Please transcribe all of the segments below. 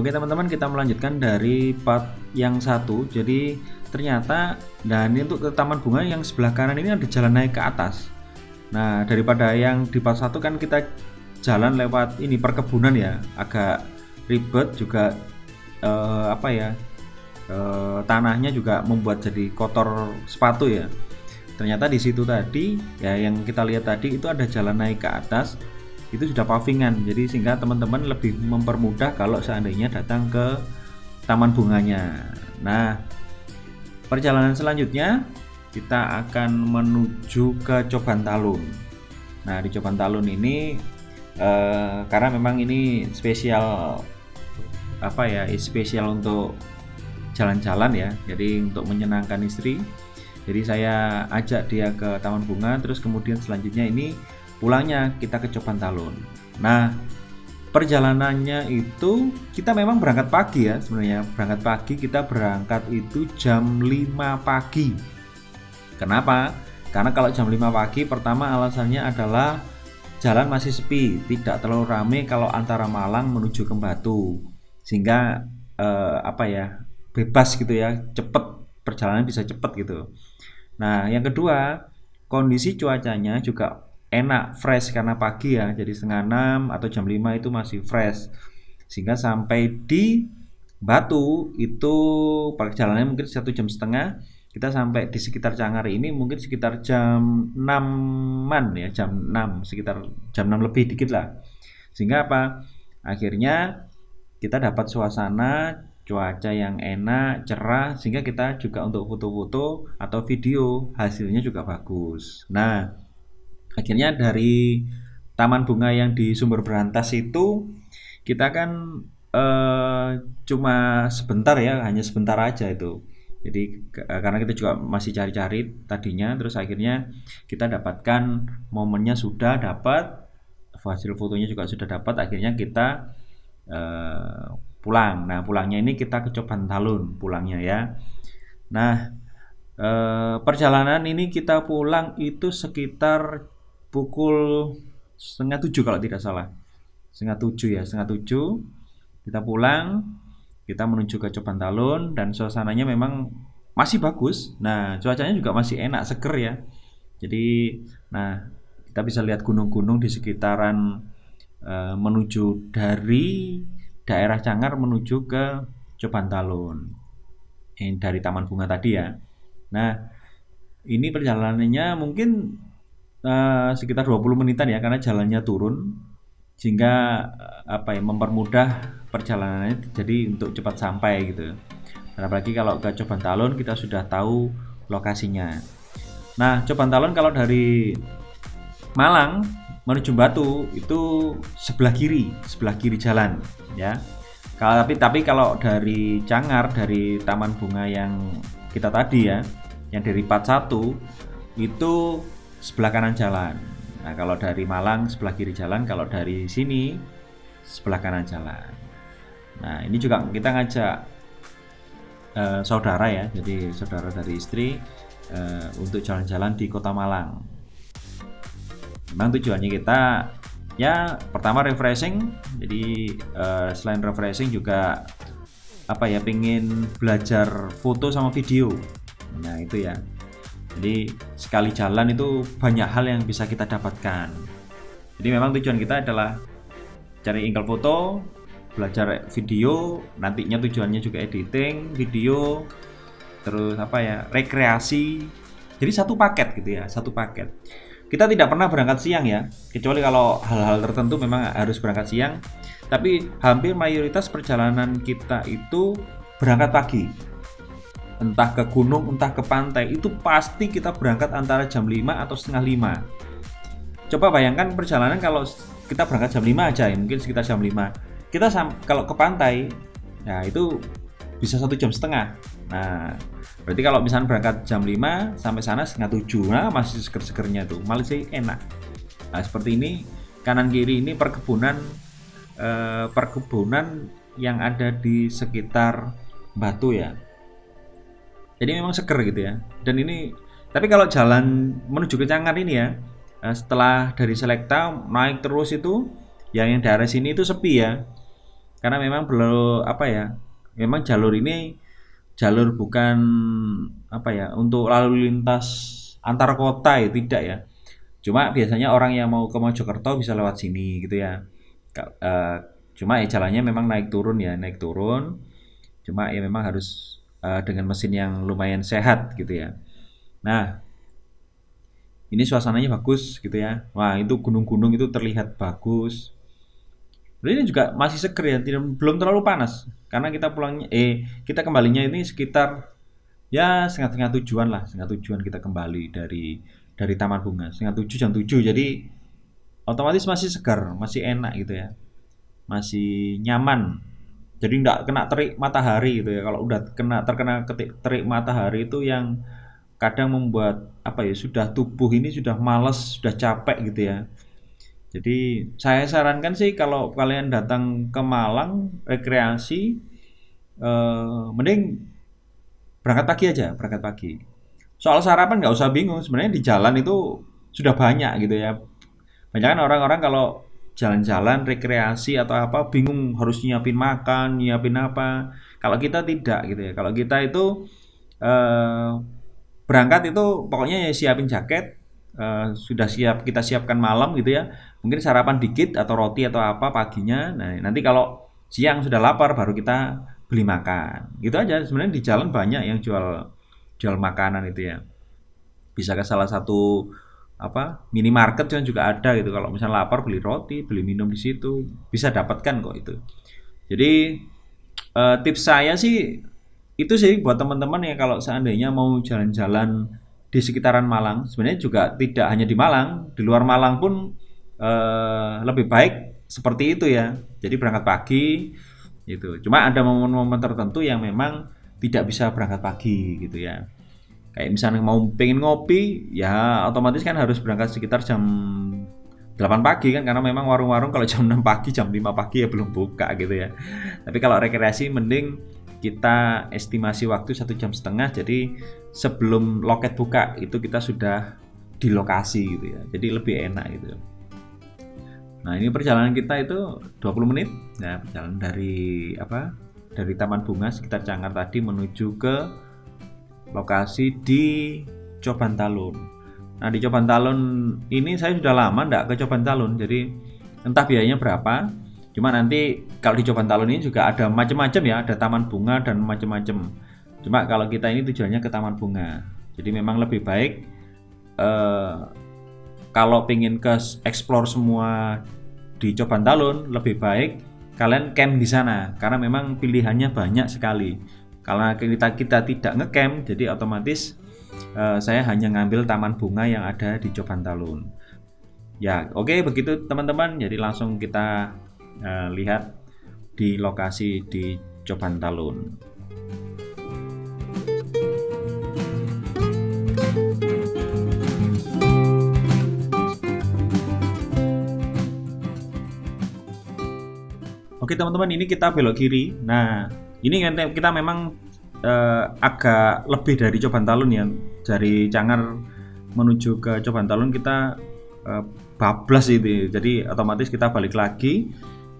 Oke teman-teman, kita melanjutkan dari part yang satu. Jadi ternyata, nah ini untuk ke Taman Bunga yang sebelah kanan ini ada jalan naik ke atas. Nah daripada yang di part 1 kan kita jalan lewat ini perkebunan ya, agak ribet juga, tanahnya juga membuat jadi kotor sepatu ya. Ternyata di situ tadi ya, yang kita lihat tadi itu ada jalan naik ke atas, itu sudah pavingan, jadi sehingga teman-teman lebih mempermudah kalau seandainya datang ke taman bunganya. Nah perjalanan selanjutnya kita akan menuju ke Coban Talun. Nah di Coban Talun ini karena memang ini spesial spesial untuk jalan-jalan ya, jadi untuk menyenangkan istri. Jadi saya ajak dia ke Taman Bunga, terus kemudian selanjutnya ini pulangnya kita ke Coban Talun. Nah perjalanannya itu kita memang berangkat pagi ya, sebenarnya berangkat pagi, kita berangkat itu jam 5 pagi. Kenapa? Karena kalau jam 5 pagi, pertama alasannya adalah jalan masih sepi, tidak terlalu ramai kalau antara Malang menuju ke Batu, sehingga bebas gitu ya, cepet, perjalanan bisa cepet gitu. Nah yang kedua, kondisi cuacanya juga enak, fresh karena pagi ya, jadi setengah 6 atau jam 5 itu masih fresh, sehingga sampai di Batu itu perjalanannya mungkin 1,5 jam. Kita sampai di sekitar Cangar ini mungkin sekitar jam 6-an ya, jam 6, sekitar jam 6 lebih dikit lah. Sehingga apa? Akhirnya kita dapat suasana cuaca yang enak, cerah, sehingga kita juga untuk foto-foto atau video hasilnya juga bagus. Nah akhirnya dari Taman Bunga yang di Sumber Berantas itu kita kan cuma sebentar ya, hanya sebentar aja itu. Jadi karena kita juga masih cari-cari tadinya, terus akhirnya kita dapatkan momennya, sudah dapat hasil fotonya juga sudah dapat, akhirnya kita pulang. Nah pulangnya ini kita ke Coban Talun pulangnya ya. Nah perjalanan ini kita pulang itu sekitar pukul 6:30 kalau tidak salah, 6:30 ya, 6:30 kita pulang, kita menuju ke Coban Talun, dan suasananya memang masih bagus. Nah cuacanya juga masih enak, seger ya. Jadi nah kita bisa lihat gunung-gunung di sekitaran menuju dari daerah Cangar menuju ke Coban Talun dari Taman Bunga tadi ya. Nah ini perjalanannya mungkin sekitar 20 menitan ya, karena jalannya turun, sehingga mempermudah perjalanannya, jadi untuk cepat sampai gitu. Dan apalagi kalau ke Coban Talun kita sudah tahu lokasinya. Nah Coban Talun kalau dari Malang menuju Batu itu sebelah kiri jalan ya. Tapi kalau dari Cangar, dari Taman Bunga yang kita tadi ya, yang dari part 1 itu sebelah kanan jalan. Nah kalau dari Malang sebelah kiri jalan, kalau dari sini sebelah kanan jalan. Nah ini juga kita ngajak saudara ya, jadi saudara dari istri untuk jalan-jalan di Kota Malang. Memang tujuannya kita ya pertama refreshing, jadi selain refreshing juga pengen belajar foto sama video. Nah itu ya, jadi sekali jalan itu banyak hal yang bisa kita dapatkan. Jadi memang tujuan kita adalah cari angle foto, belajar video, nantinya tujuannya juga editing video, terus rekreasi. Jadi satu paket gitu ya, satu paket. Kita tidak pernah berangkat siang ya, kecuali kalau hal-hal tertentu memang harus berangkat siang. Tapi hampir mayoritas perjalanan kita itu berangkat pagi. Entah ke gunung, entah ke pantai, itu pasti kita berangkat antara jam 5 atau setengah 5. Coba bayangkan perjalanan kalau kita berangkat jam 5 aja ya, mungkin sekitar jam 5. Kita kalau ke pantai, ya itu bisa 1,5 jam. Nah berarti kalau misalnya berangkat jam 5 sampai sana 6:30, nah masih seger-segernya tuh, malah sih enak. Nah seperti ini, kanan kiri ini perkebunan yang ada di sekitar Batu ya. Jadi memang seger gitu ya. Dan ini, tapi kalau jalan menuju ke Cangar ini ya, setelah dari Selekta naik terus itu, yang daerah sini itu sepi ya. Karena memang belum apa ya, memang jalur ini jalur bukan apa ya untuk lalu lintas antar kota ya tidak ya. Cuma biasanya orang yang mau ke Mojokerto bisa lewat sini gitu ya. Cuma ya jalannya memang naik turun ya, naik turun. Cuma ya memang harus dengan mesin yang lumayan sehat gitu ya. Nah, ini suasananya bagus gitu ya. Wah, itu gunung-gunung itu terlihat bagus. Jadi ini juga masih seger ya, belum terlalu panas. Karena kita kembalinya ini sekitar ya setengah-setengah tujuan lah, setengah tujuan kita kembali dari Taman Bunga. Setengah tujuh jam 7. Jadi otomatis masih segar, masih enak gitu ya. Masih nyaman. Jadi nggak kena terik matahari gitu ya. Kalau udah terkena terik matahari itu yang kadang membuat apa ya, sudah tubuh ini sudah malas, sudah capek gitu ya. Jadi saya sarankan sih kalau kalian datang ke Malang rekreasi, mending berangkat pagi aja, berangkat pagi. Soal sarapan nggak usah bingung, sebenarnya di jalan itu sudah banyak gitu ya. Banyak kan orang-orang kalau jalan-jalan rekreasi atau apa bingung harus nyiapin makan, nyiapin apa. Kalau kita tidak gitu ya. Kalau kita itu eh, berangkat itu pokoknya ya siapin jaket, sudah kita siapkan malam gitu ya. Mungkin sarapan dikit atau roti atau apa paginya. Nah, nanti kalau siang sudah lapar baru kita beli makan. Gitu aja. Sebenarnya di jalan banyak yang jual jual makanan itu ya. Bisa ke salah satu apa minimarket kan juga ada gitu. Kalau misalnya lapar beli roti, beli minum di situ, bisa dapatkan kok itu. Jadi tips saya sih itu sih buat teman-teman ya kalau seandainya mau jalan-jalan di sekitaran Malang, sebenarnya juga tidak hanya di Malang, di luar Malang pun lebih baik seperti itu ya. Jadi berangkat pagi itu. Cuma ada momen-momen tertentu yang memang tidak bisa berangkat pagi gitu ya. Kayak misalnya mau pengen ngopi, ya otomatis kan harus berangkat sekitar jam 8 pagi kan karena memang warung-warung kalau jam 6 pagi, jam 5 pagi ya belum buka gitu ya. Tapi kalau rekreasi mending kita estimasi waktu 1,5 jam, jadi sebelum loket buka itu kita sudah di lokasi gitu ya. Jadi lebih enak gitu. Nah, ini perjalanan kita itu 20 menit. Nah, perjalanan dari apa? Dari Taman Bunga sekitar Cangkar tadi menuju ke lokasi di Coban Talun. Nah, di Coban Talun ini saya sudah lama enggak ke Coban Talun, jadi entah biayanya berapa. Cuma nanti kalau di Coban Talun ini juga ada macam-macam ya, ada taman bunga dan macam-macam. Cuma kalau kita ini tujuannya ke taman bunga. Jadi memang lebih baik eh, kalau pengen ke explore semua di Coban Talun, lebih baik kalian camp di sana karena memang pilihannya banyak sekali. Karena kita tidak ngecamp, jadi otomatis saya hanya ngambil taman bunga yang ada di Coban Talun. Ya, oke begitu teman-teman. Jadi langsung kita lihat di lokasi di Coban Talun. Oke teman-teman, ini kita belok kiri. Nah, ini kita memang agak lebih dari Coban Talun ya. Dari Cangar menuju ke Coban Talun kita bablas itu. Jadi otomatis kita balik lagi.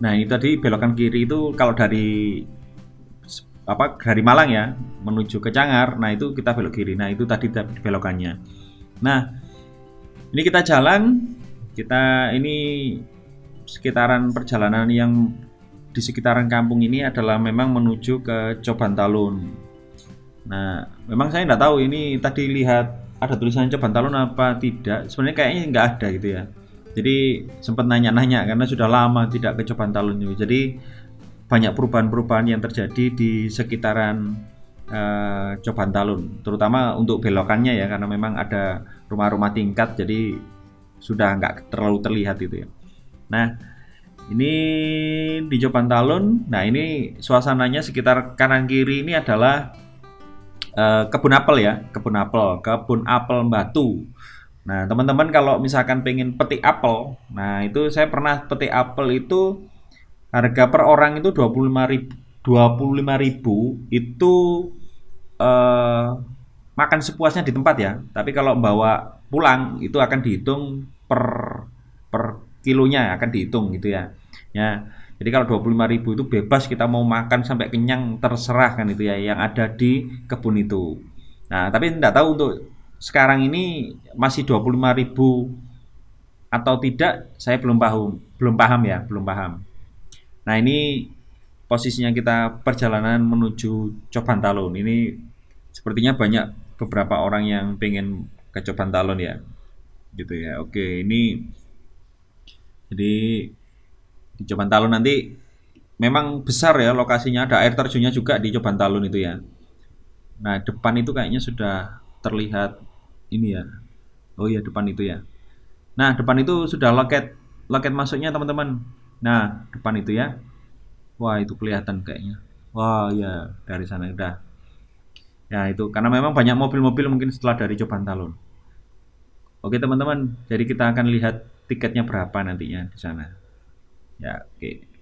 Nah, ini tadi belokan kiri itu kalau dari Malang ya menuju ke Cangar. Nah, itu kita belok kiri. Nah, itu tadi belokannya. Nah, ini kita jalan. Kita ini sekitaran perjalanan yang di sekitaran kampung ini adalah memang menuju ke Coban Talun. Nah, memang saya nggak tahu ini tadi lihat ada tulisan Coban Talun apa tidak. Sebenarnya kayaknya nggak ada gitu ya. Jadi sempat nanya-nanya karena sudah lama tidak ke Coban Talun itu. Jadi banyak perubahan-perubahan yang terjadi di sekitaran Coban Talun, terutama untuk belokannya ya karena memang ada rumah-rumah tingkat jadi sudah nggak terlalu terlihat itu ya. Nah, ini di Coban Talun. Nah, ini suasananya sekitar kanan kiri ini adalah kebun apel ya, kebun apel Batu. Nah, teman-teman kalau misalkan pengen petik apel, nah itu saya pernah petik apel itu harga per orang itu 25.000 itu eh, makan sepuasnya di tempat ya. Tapi kalau bawa pulang itu akan dihitung per kilonya akan dihitung gitu ya. Ya. Jadi kalau 25.000 itu bebas kita mau makan sampai kenyang terserah kan itu ya yang ada di kebun itu. Nah, tapi tidak tahu untuk sekarang ini masih 25.000 atau tidak, saya belum paham. Nah, ini posisinya kita perjalanan menuju Coban Talun. Ini sepertinya banyak beberapa orang yang pengen ke Coban Talun ya. Gitu ya. Oke, ini jadi di Coban Talun nanti memang besar ya lokasinya, ada air terjunnya juga di Coban Talun itu ya. Nah, depan itu kayaknya sudah terlihat ini ya. Oh iya, depan itu ya. Nah, depan itu sudah loket loket masuknya teman-teman. Nah, depan itu ya. Wah, itu kelihatan kayaknya. Wah, ya dari sana udah. Ya, itu karena memang banyak mobil-mobil mungkin setelah dari Coban Talun. Oke, teman-teman. Jadi kita akan lihat tiketnya berapa nantinya di sana. Ya, oke.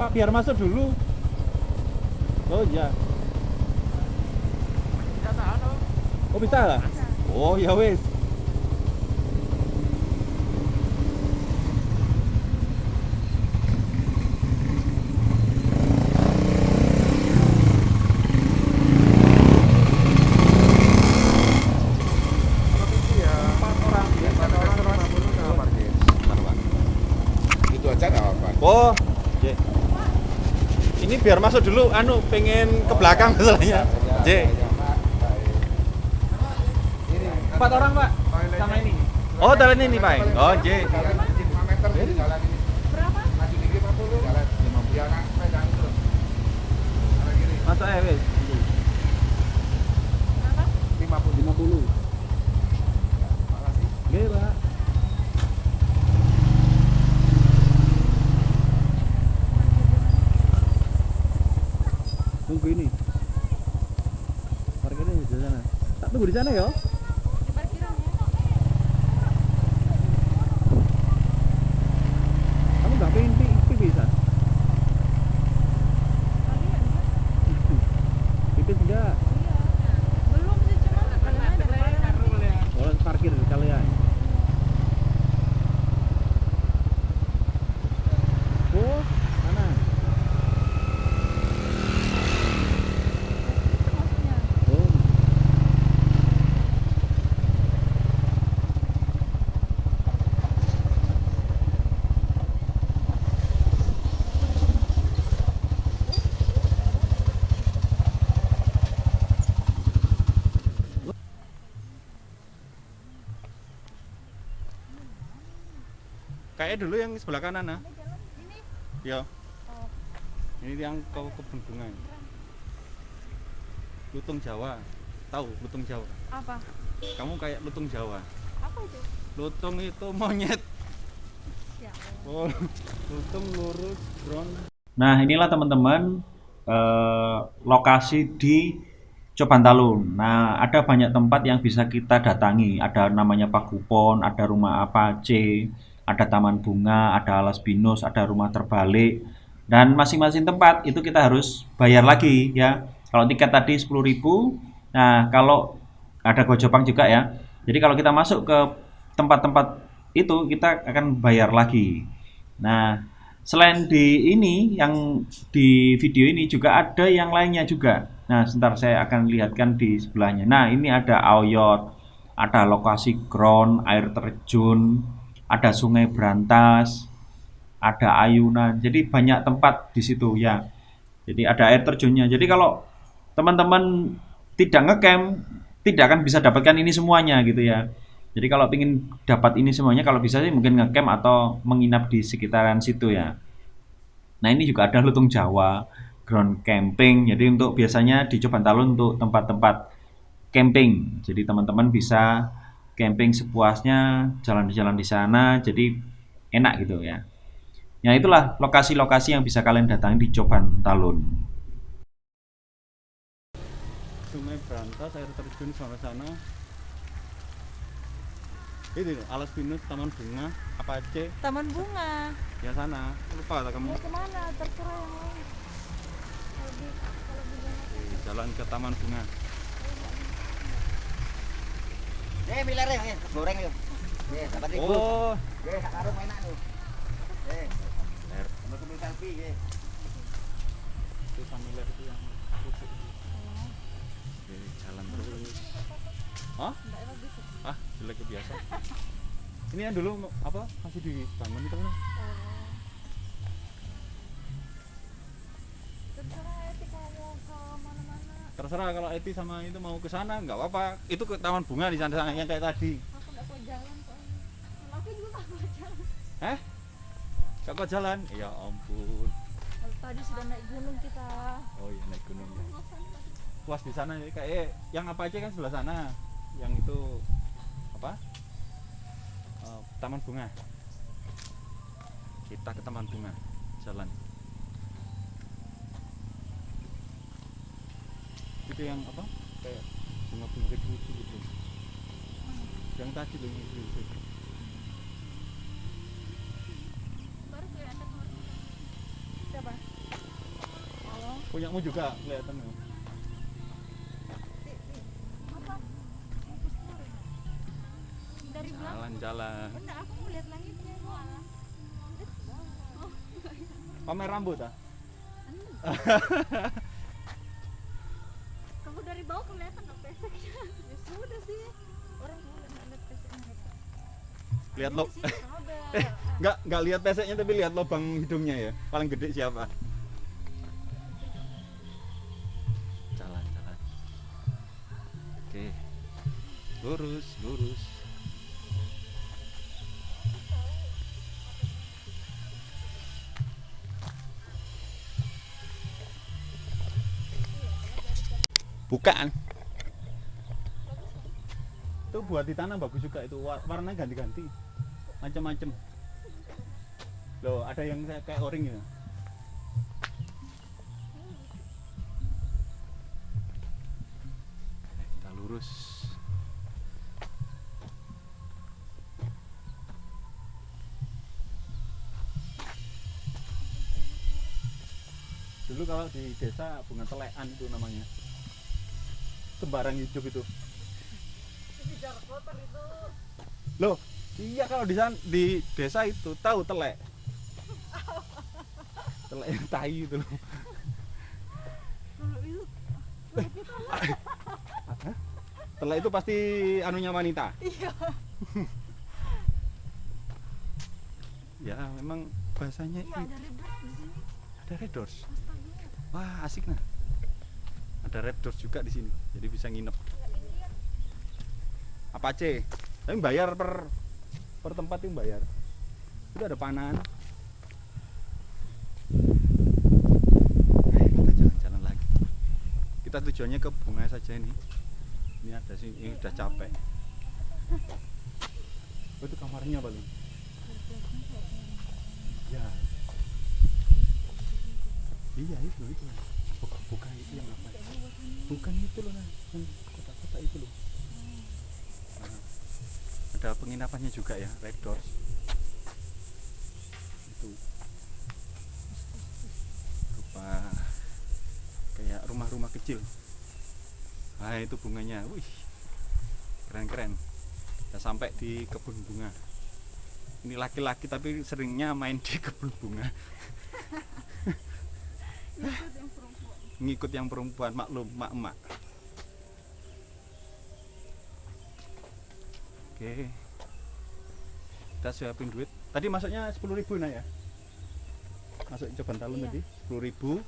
Pak, biar masuk dulu. Oh iya. Oh bisa lah? Oh ya wes. Itu aja nggak apa-apa. Oh, J. Ini biar masuk dulu, pengen ke belakang masalahnya. J. 4 orang Pak, sama ini. Oh, jalan ini Pak. Oh, J. 5 meter di jalan ini. Berapa? Maju dikit 50 jalan. 50. Jalan sepeda terus. Arah kiri. Masuk aja wes. Berapa? 50. Makasih. Oke, Pak. Tunggu ini. Parkirnya di sana. Tak tunggu di sana ya. Di parkiran ya. Kamu nggak pengen bisa? Kalian ya? Pipis enggak? Iya. Belum sih, cuma kalian ada bayar. Kalau parkir kalian. Oh, mana? Maksudnya. Oh. Kayak dulu yang sebelah kanan nah. Ya. Oh, Ini yang ke kebun bunga. Lutung Jawa. Tahu lutung Jawa? apa? Kamu kayak lutung Jawa. Apa itu? Lutung itu monyet. Ya. Oh, lutung lurus brown. Nah, inilah teman-teman lokasi di Coban Talun. Nah, ada banyak tempat yang bisa kita datangi. Ada namanya Pagupon, ada Rumah Apache, ada Taman Bunga, ada Alas Binus, ada Rumah Terbalik. Dan masing-masing tempat itu kita harus bayar lagi ya. Kalau tiket tadi 10.000. Nah, kalau ada Gojopang juga ya. Jadi kalau kita masuk ke tempat-tempat itu kita akan bayar lagi. Nah, selain di ini yang di video ini juga ada yang lainnya juga. Nah, sebentar saya akan lihatkan di sebelahnya. Nah, ini ada Aoyot, ada lokasi ground, air terjun, ada Sungai Brantas, ada ayunan. Jadi banyak tempat di situ ya. Jadi ada air terjunnya. Jadi kalau teman-teman tidak ngecamp, tidak akan bisa dapatkan ini semuanya gitu ya. Jadi kalau ingin dapat ini semuanya, kalau bisa sih mungkin ngecamp atau menginap di sekitaran situ ya. Nah, ini juga ada lutung Jawa, ground camping. Jadi untuk biasanya di Coban Talun untuk tempat-tempat camping. Jadi teman-teman bisa camping sepuasnya, jalan-jalan di sana. Jadi enak gitu ya. Ya itulah lokasi-lokasi yang bisa kalian datangi di Coban Talun. Sungai Brantas, air terjun sana. Itu Alas Binus, Taman Bunga, Apache, Taman bunga. ya sana. Lupa tak kamu? Mau kemana? Terserah yang lain. Jalan ke Taman Bunga. Miliar goreng yuk. Dapat ribu. Oh, Sekarang enak tuh. air. Mau ke selfie Itu familiar itu yang rusuk. Oke, jalan terus. Hah? Ah, jelek biasa. Ini yang dulu apa masih dibangun itu kan? Terserah Eti kalau mau ke mana-mana. Terserah kalau Eti sama itu mau ke sana nggak apa-apa. Itu ke Taman Bunga di sana yang kayak tadi. Aku nggak kuat jalan soalnya. Aku juga nggak kuat jalan. Gak kuat jalan? Ya ampun. Tadi sudah naik gunung kita. Oh iya naik gunung ya. Puas di sana kayak yang apa aja kan sebelah sana. Yang itu apa? Taman Bunga. Kita ke Taman Bunga. Jalan. Itu yang apa? Kayak bunga-bunga kecil gitu. Yang tadi loh yang itu. Baru kelihatan orang. Siapa? Oh, Punyamu juga kelihatan ya. apa? Dari belakang. Jalan-jalan. Bener, aku melihat langitnya. Pamer rambut ah? Kamu dari bawah kelihatan nggak peseknya? Ya sudah sih. Orang boleh nggak lihat peseknya. Lihat lo. Nggak lihat peseknya tapi lihat lubang hidungnya ya. Paling gede siapa? Jalan-jalan. Oke. Lurus. Bukan. Itu buat ditanam bagus juga itu. Warnanya ganti-ganti. Macam-macam. Loh, ada yang kayak orange ya. Kita lurus. Dulu kalau di desa bunga telekan itu namanya. Sembarang hidup itu. Loh, iya kalau di sana di desa itu tahu telek. Telek yang tai itu loh. Telek itu pasti anunya wanita. Iya. Ya, memang bahasanya Iya, ada red doors di sini. ada red doors. Astaga. Wah, asik nah. Ada red doors juga di sini. Jadi bisa nginep. Apa C? Tapi bayar per tempat itu bayar. Itu ada panan. Kita jalan-jalan lagi. Kita tujuannya ke bunga saja ini. Ini ada sih, ini udah capek. Oh, itu kamarnya paling. Ya. Iya itu. Bukan itu yang apa? Bukan itu loh, nah. Yang kotak-kotak itu loh. Nah, ada penginapannya juga ya, Red Doors. Itu rupa kayak rumah-rumah kecil. Nah itu bunganya, wih, keren-keren. Kita sampai di kebun bunga. Ini laki-laki tapi seringnya main di kebun bunga. Ngikut yang perempuan, maklum, mak-mak. Oke, kita siapin duit. Tadi masuknya 10.000 nah ya. Masuk Coban Talun Iya. tadi 10.000,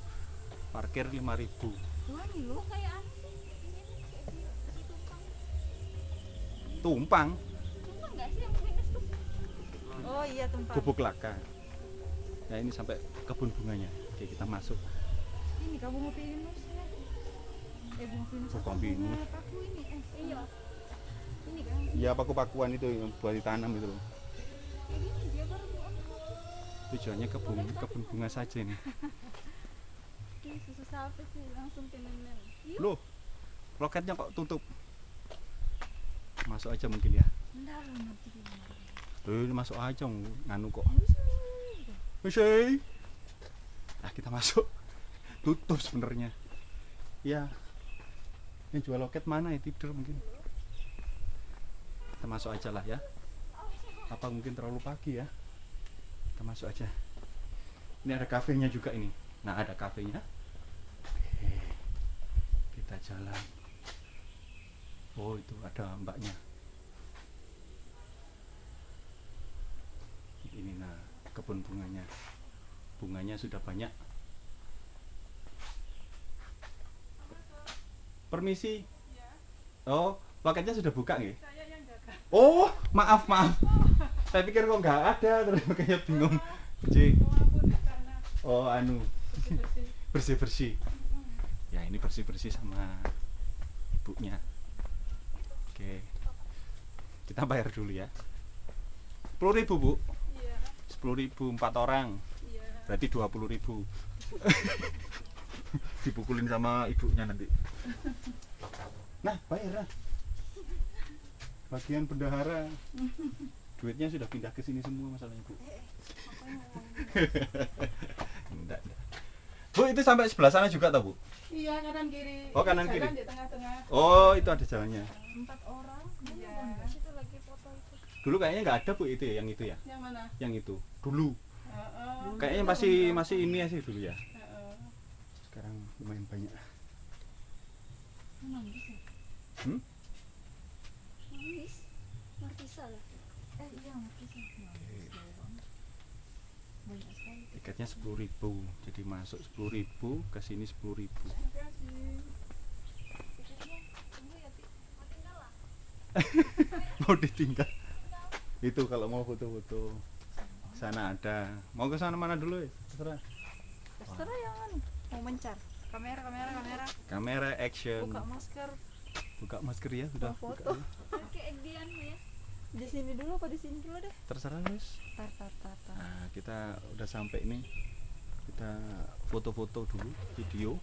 parkir 5.000. Wah, ini loh kayak anu sih. Ini kayak si tumpang. Tumpang, Tumpang nggak sih yang minus tuh? Oh iya, tumpang. gubuk laka. Ya ini sampai kebun bunganya. Oke, kita masuk. Ini kamu mau pinus ya? Bunga pinus. Bukan apa? pinus. Bunga paku ini. Iya. Ini kan. Ya paku-pakuan itu yang buat ditanam itu loh. Ini dia baru mau aku. Tujuannya kebun bunga saja nih. Ini susu sapi sih langsung pinenen. Loh, loketnya kok tutup? Masuk aja mungkin ya. Enggak lu nanti gimana? Ini masuk aja nganu kok. Ini sih. Masih. Nah, kita masuk. tutup sebenarnya. Ya, yang jual loket mana ya, tidur mungkin. Kita masuk aja lah ya. Apa mungkin terlalu pagi ya? Kita masuk aja. Ini ada kafenya juga ini. Nah, ada kafenya. Oke. Kita jalan. Oh, itu ada mbaknya. Ini nah, kebun bunganya. Bunganya sudah banyak. Permisi. Oh, loketnya sudah buka nggih? Oh, maaf. Saya pikir kok nggak ada, terus makanya bingung. Cik. Oh, anu. Bersih-bersih. Ya, ini bersih-bersih sama ibunya. Oke. Kita bayar dulu ya. 10.000, Bu. Iya. 10.000 4 orang. Iya. Berarti 20.000. Dipukulin sama ibunya nanti. Nah, bayar lah. Bagian bendahara. Duitnya sudah pindah ke sini semua masalahnya, Bu. Enggak. Bu, itu sampai sebelah sana juga tau, Bu? Iya, kanan kiri. Oh, kanan Jalan kiri. di tengah-tengah. Oh, itu ada jalannya. 4 orang. Iya. Situ lagi foto itu. Dulu kayaknya nggak ada, Bu, itu ya, yang itu ya. Yang mana? Yang itu. Dulu. Heeh. Kayaknya masih ini ya sih dulu ya. Heeh. Sekarang lumayan banyak. Nangis ya? Hmm? Nangis? Martisa ya? Iya Martisa. Banyak sekali. Tiketnya 10.000. Jadi masuk 10.000, ke sini 10.000. Terima kasih. Tiketnya tunggu ya, Ti. Mau tinggal lah. Mau ditinggal. Itu kalau mau foto-foto. Sana ada. Mau ke sana mana dulu ya? Terserah. Terserah yang anu. Mau mencar. Kamera. Kamera action. Buka masker. Buka masker ya, sudah. Mau Buka foto. ya. Oke, Edian ya. Di sini dulu apa di sini dulu deh? Terserah, guys. Tar. Nah, kita udah sampai ini. Kita foto-foto dulu, video.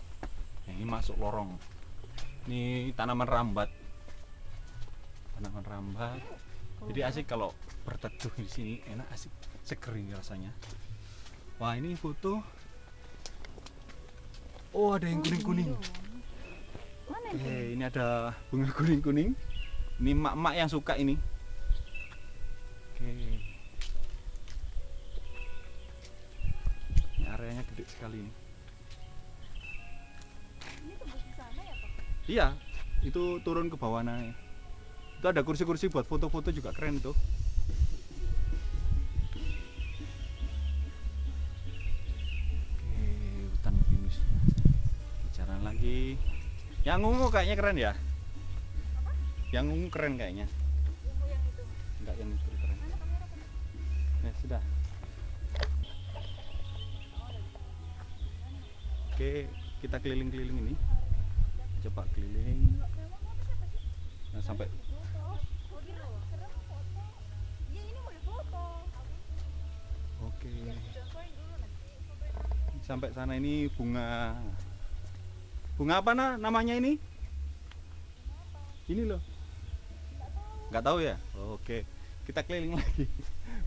Yang ini masuk lorong. Ini tanaman rambat. Jadi asik kalau berteduh di sini, enak, asik, seger ini rasanya. Wah, ini foto. Oh, ada yang kuning-kuning. Mana itu? Ini ada bunga kuning-kuning. Ini emak-emak yang suka ini. Oke. Ini areanya gede sekali ini. Ini tembus di sana ya, Pak? Iya, itu turun ke bawah naik. Itu ada kursi-kursi buat foto-foto juga keren tuh. Oke, hutan pinus. Jalan lagi. Yang ungu kayaknya keren ya? Yang ungu keren kayaknya. Ungu yang itu. Enggak, yang itu keren. Mana kamera? Nah, sudah. Oke, kita keliling-keliling ini. Coba keliling. Nah, sampai Oh, gitu. Serem foto. Iya, ini mau difoto. oke. Contohin dulu nanti. Sampai sana ini bunga. Bunga apa namanya ini? Ini loh. Nggak tahu ya? Oke. Kita keliling lagi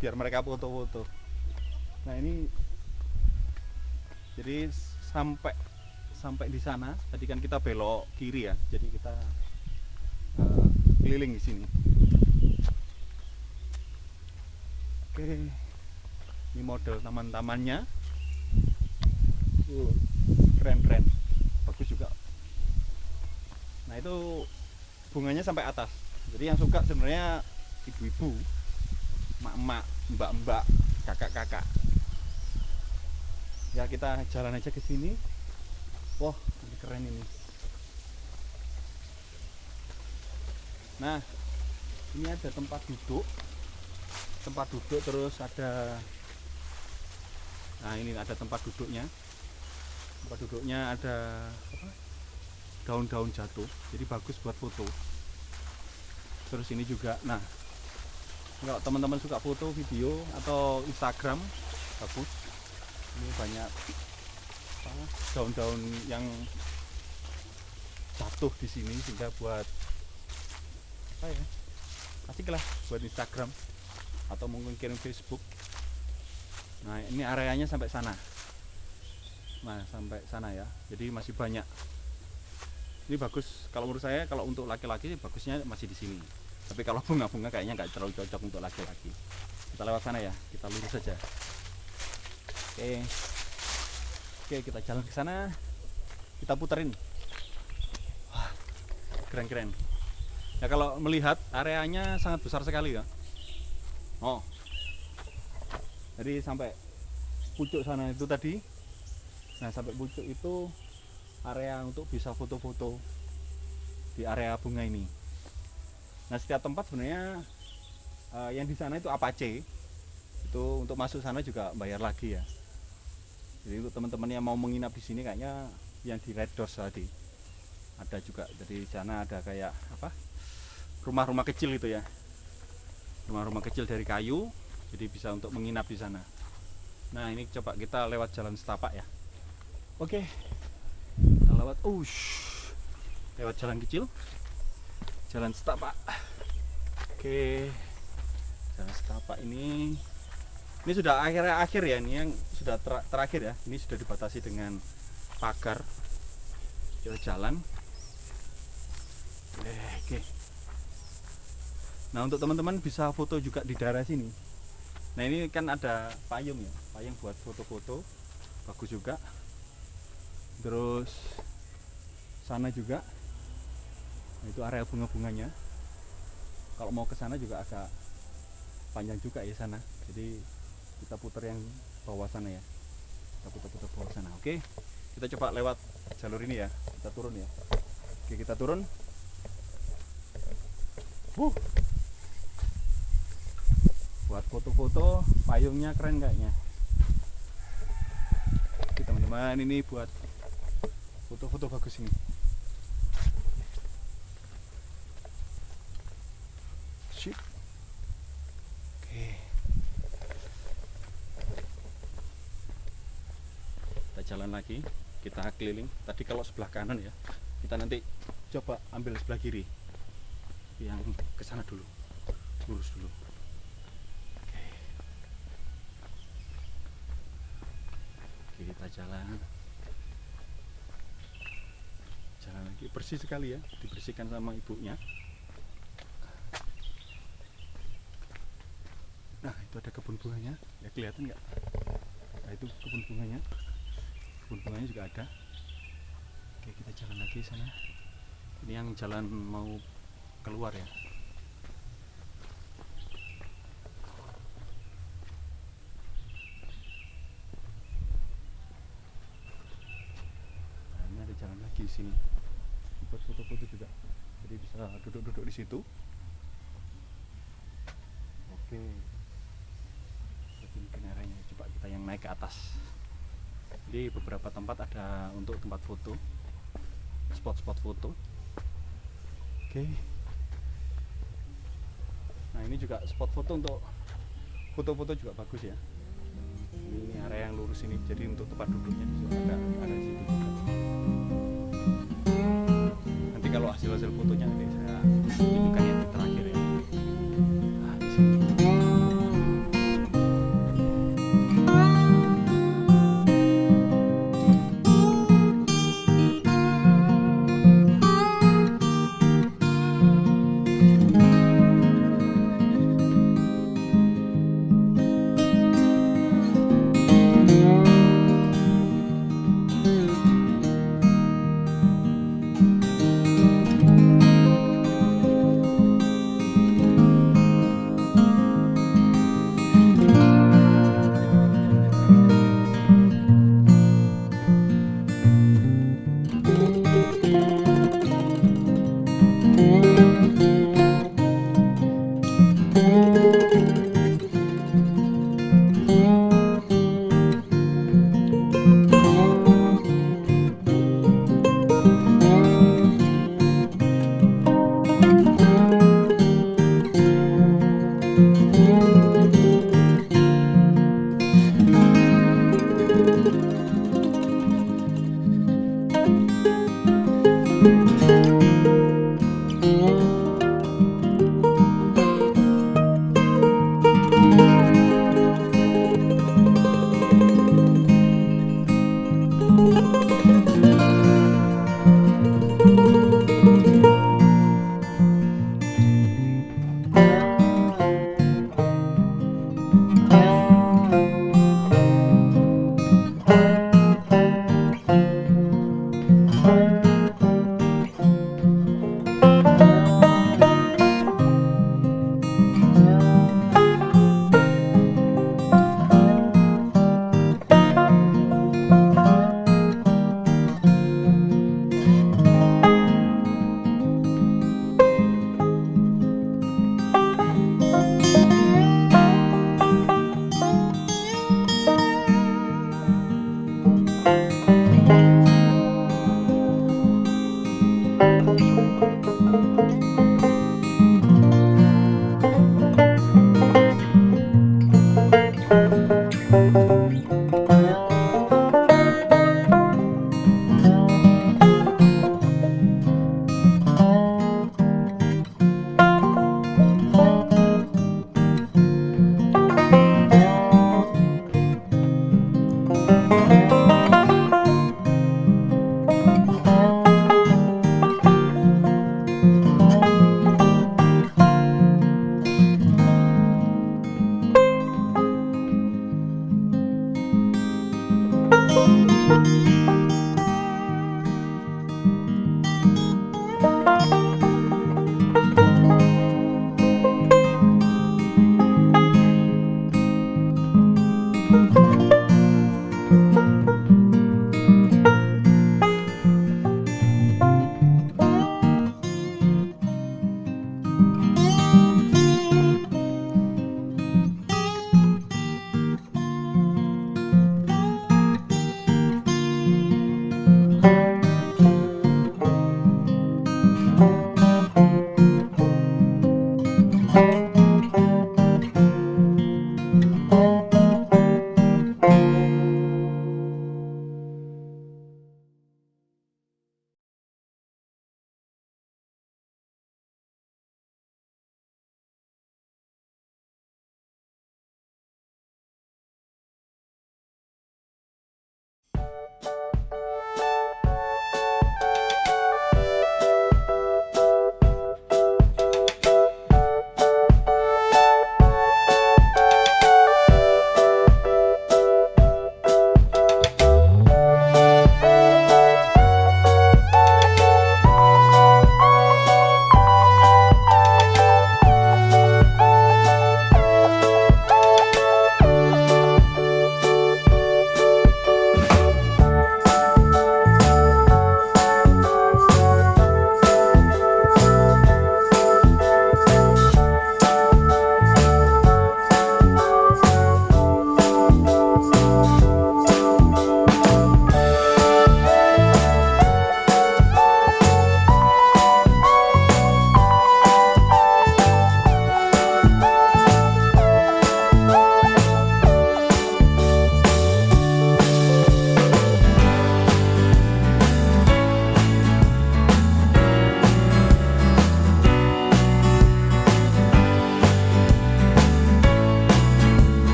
biar mereka foto-foto. Nah, ini jadi sampai di sana. Tadi kan kita belok kiri ya. Jadi kita keliling di sini. Oke. Ini model taman-tamannya. Keren. Bagus juga. Nah, itu bunganya sampai atas. Jadi yang suka sebenarnya ibu-ibu, mak-mak, mbak-mbak, kakak-kakak. Ya, kita jalan aja ke sini. Wah, ini keren ini. Nah, ini ada tempat duduk. Terus ada. Nah, ini ada tempat duduknya. Tempat duduknya ada apa? Daun-daun jatuh. Jadi bagus buat foto. Terus ini juga, nah, kalau teman-teman suka foto, video atau Instagram, bagus. Ini banyak apa, daun-daun yang jatuh di sini sehingga buat apa ya? Asik lah buat Instagram atau mungkin kirim Facebook. Nah, ini areanya sampai sana. Nah, sampai sana ya. Jadi masih banyak. Ini bagus kalau menurut saya, kalau untuk laki-laki bagusnya masih di sini. Tapi kalau bunga-bunga kayaknya nggak terlalu cocok untuk laki-laki. Kita lewat sana ya, kita lurus saja. Oke. Oke, kita jalan ke sana. Kita puterin. Wah, keren-keren. Ya kalau melihat areanya sangat besar sekali ya. Oh. Jadi sampai pucuk sana itu tadi. Nah, sampai pucuk itu area untuk bisa foto-foto di area bunga ini. Nah, setiap tempat sebenarnya yang di sana itu Apache. Itu untuk masuk sana juga bayar lagi ya. Jadi untuk teman-teman yang mau menginap di sini kayaknya yang di Red Doors tadi ada juga. Jadi di sana ada kayak apa? Rumah-rumah kecil itu ya. Rumah-rumah kecil dari kayu. Jadi bisa untuk menginap di sana. Nah, ini coba kita lewat jalan setapak ya. Oke. Kita lewat lewat jalan kecil. Jalan setapak. Oke. Jalan setapak ini sudah akhir ya, ini yang sudah terakhir ya. Ini sudah dibatasi dengan pagar. Kita jalan. Oke. Nah, untuk teman-teman bisa foto juga di daerah sini. Nah, ini kan ada payung ya, payung buat foto-foto, bagus juga. Terus sana juga, nah, itu area bunga-bunganya. Kalau mau ke sana juga agak panjang juga ya sana. Jadi kita putar yang bawah sana ya. Kita putar-putar bawah sana. Oke, kita coba lewat jalur ini ya. Kita turun ya. Oke, kita turun. Buat foto-foto, payungnya keren kayaknya. Oke teman-teman, ini buat foto-foto bagus ini. Sip. Oke. Kita jalan lagi, kita keliling. Tadi kalau sebelah kanan ya, kita nanti coba ambil sebelah kiri. Yang ke sana dulu, lurus dulu. Kita jalan lagi, bersih sekali ya, dibersihkan sama ibunya. Nah, itu ada kebun bunganya ya, kelihatan nggak? Nah, itu kebun bunganya juga ada. Oke, kita jalan lagi sana. Ini yang jalan mau keluar ya. Jalan lagi di sini buat foto-foto juga, jadi bisa duduk-duduk di situ. Oke, jadi mungkin areanya coba kita yang naik ke atas. Jadi beberapa tempat ada untuk tempat foto, spot-spot foto. Oke, nah ini juga spot foto untuk foto-foto juga bagus ya. Ini area yang lurus ini, jadi untuk tempat duduknya juga ada di situ juga. Nanti kalau hasil fotonya nanti saya tunjukkan yang terakhir ya. Nah, di sini. Bye.